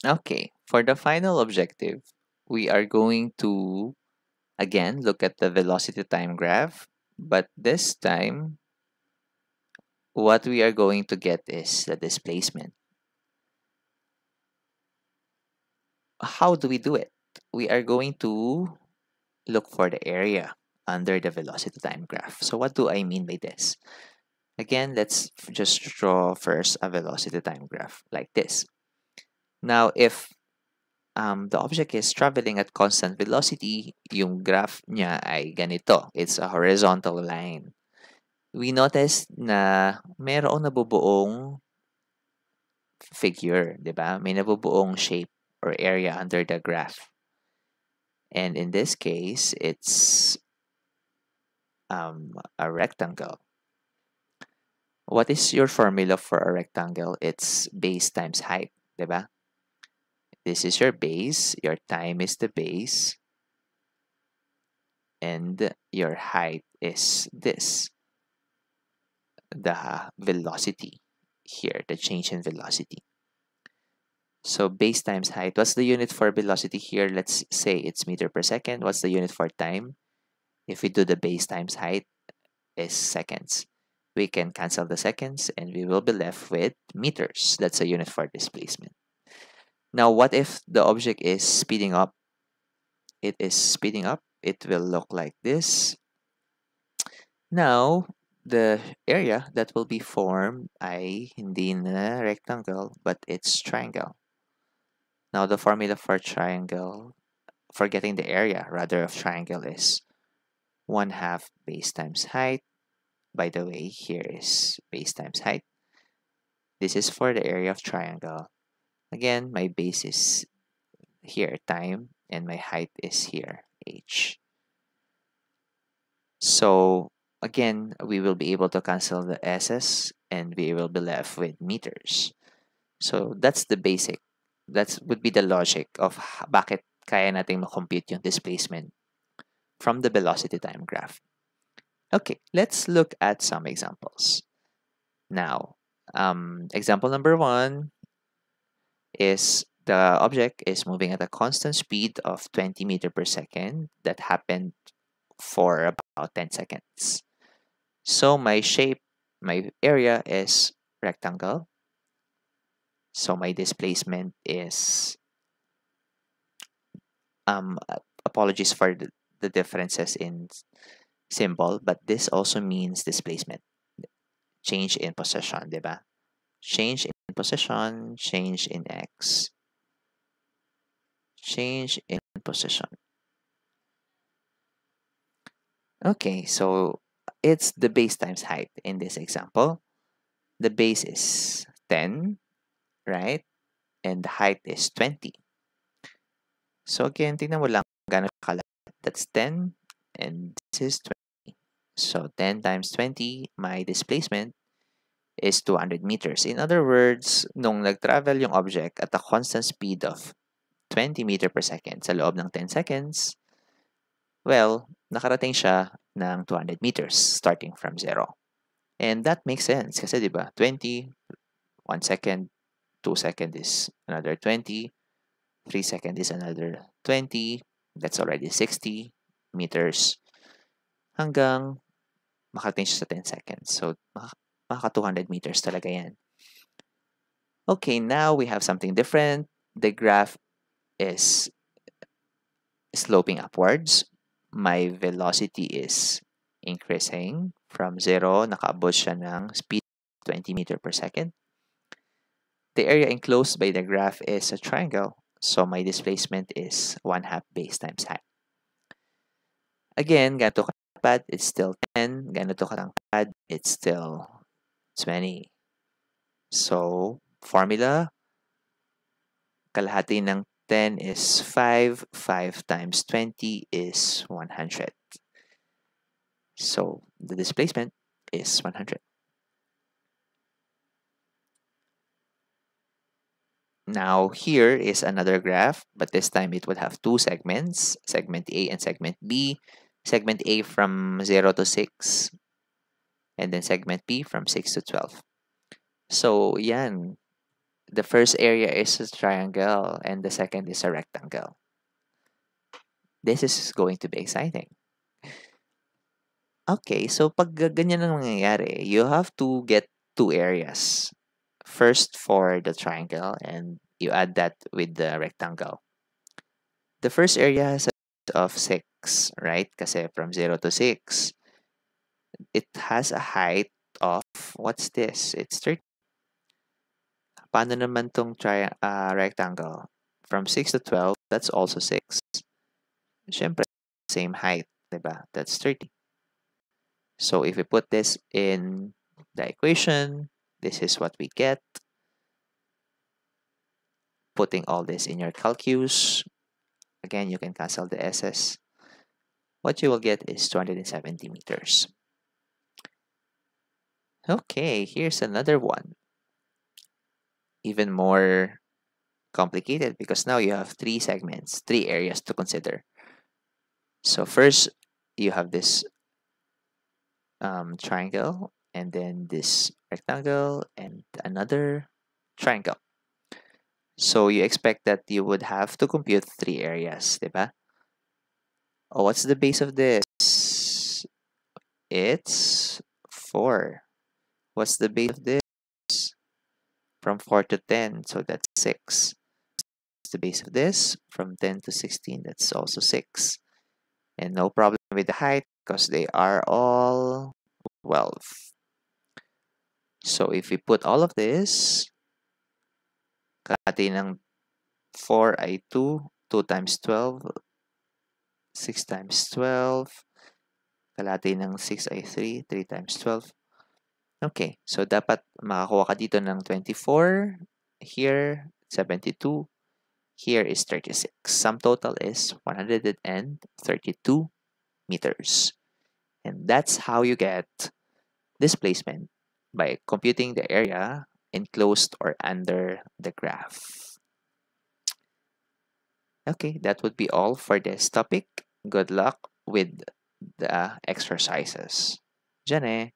Okay, for the final objective, we are going to again look at the velocity time graph, but this time what we are going to get is the displacement. How do we do it? We are going to look for the area under the velocity time graph. So what do I mean by this? Again, let's just draw first a velocity time graph like this. Now, if the object is traveling at constant velocity, yung graph niya ay ganito. It's a horizontal line. We notice na mayroong nabubuong figure, di ba? May nabubuong shape or area under the graph. And in this case, it's a rectangle. What is your formula for a rectangle? It's base times height, di ba? This is your base, your time is the base, and your height is this, the velocity here, the change in velocity. So base times height. What's the unit for velocity here? Let's say it's meter per second. What's the unit for time? If we do the base times height is seconds. We can cancel the seconds and we will be left with meters. That's a unit for displacement. Now, what if the object is speeding up? It is speeding up. It will look like this. Now, the area that will be formed ay hindi na rectangle, but it's triangle. Now, the formula for triangle, for getting the area rather of triangle is 1/2 base times height. By the way, here is base times height. This is for the area of triangle. Again, my base is here, time, and my height is here, h. So again, we will be able to cancel the s's and we will be left with meters. So that's the basic. That would be the logic of bakit kaya nating ma-compute yung displacement from the velocity time graph. Okay, let's look at some examples. Now, example number 1 is the object is moving at a constant speed of 20 meter per second that happened for about 10 seconds. So my shape, my area is rectangle. So my displacement is, apologies for the differences in symbol, but this also means displacement. Change in position, di ba? Change in position, change in x, change in position. Okay, so it's the base times height in this example. The base is 10, right? And the height is 20. So again, tingnan mo lang gano'n kalat. That's 10 and this is 20. So 10 times 20, my displacement is 200 meters. In other words, nung nag-travel yung object at a constant speed of 20 meter per second sa loob ng 10 seconds, well, nakarating siya ng 200 meters starting from 0. And that makes sense kasi 'di ba? 20, 1 second, 2 second is another 20, 3 second is another 20. That's already 60 meters hanggang makarating siya sa 10 seconds. So makaka 200 meters talaga 'yan. Okay, now we have something different. The graph is sloping upwards. My velocity is increasing from 0, nakaabot siya ng speed 20 meter per second. The area enclosed by the graph is a triangle, so my displacement is 1/2 base times height. Again, ganito kalapad, it's still 10. Ganito kalangkad, it's still 20. So, formula, kalahati ng 10 is 5. 5 times 20 is 100. So, the displacement is 100. Now, here is another graph, but this time it would have two segments, segment A and segment B. Segment A from 0 to 6, and then segment B from 6 to 12. So, yan. the first area is a triangle and the second is a rectangle. This is going to be exciting. Okay, so pag ganyan ang nangyayari, you have to get two areas. First for the triangle and you add that with the rectangle. The first area has a of 6, right? Kasi from 0 to 6, it has a height of, what's this? It's 30. Paano naman tong rectangle? From 6 to 12, that's also 6. Siyempre, same height, diba? That's 30. So if we put this in the equation, this is what we get. Putting all this in your calculus, again, you can cancel the s's. What you will get is 270 meters. Okay, here's another one. Even more complicated because now you have three segments, three areas to consider. So first, you have this triangle, and then this rectangle, and another triangle. So you expect that you would have to compute three areas, diba? Oh, what's the base of this? It's 4. What's the base of this? From 4 to 10, so that's 6. What's the base of this? From 10 to 16, that's also 6. And no problem with the height because they are all 12. So if we put all of this, kalahati ng 4 ay 2, 2 times 12, 6 times 12, kalahati ng 6 ay 3, 3 times 12. Okay, so dapat makakuha ka dito ng 24, here 72, here is 36. Sum total is 132 meters. And that's how you get displacement by computing the area enclosed or under the graph. Okay, that would be all for this topic. Good luck with the exercises. Jane.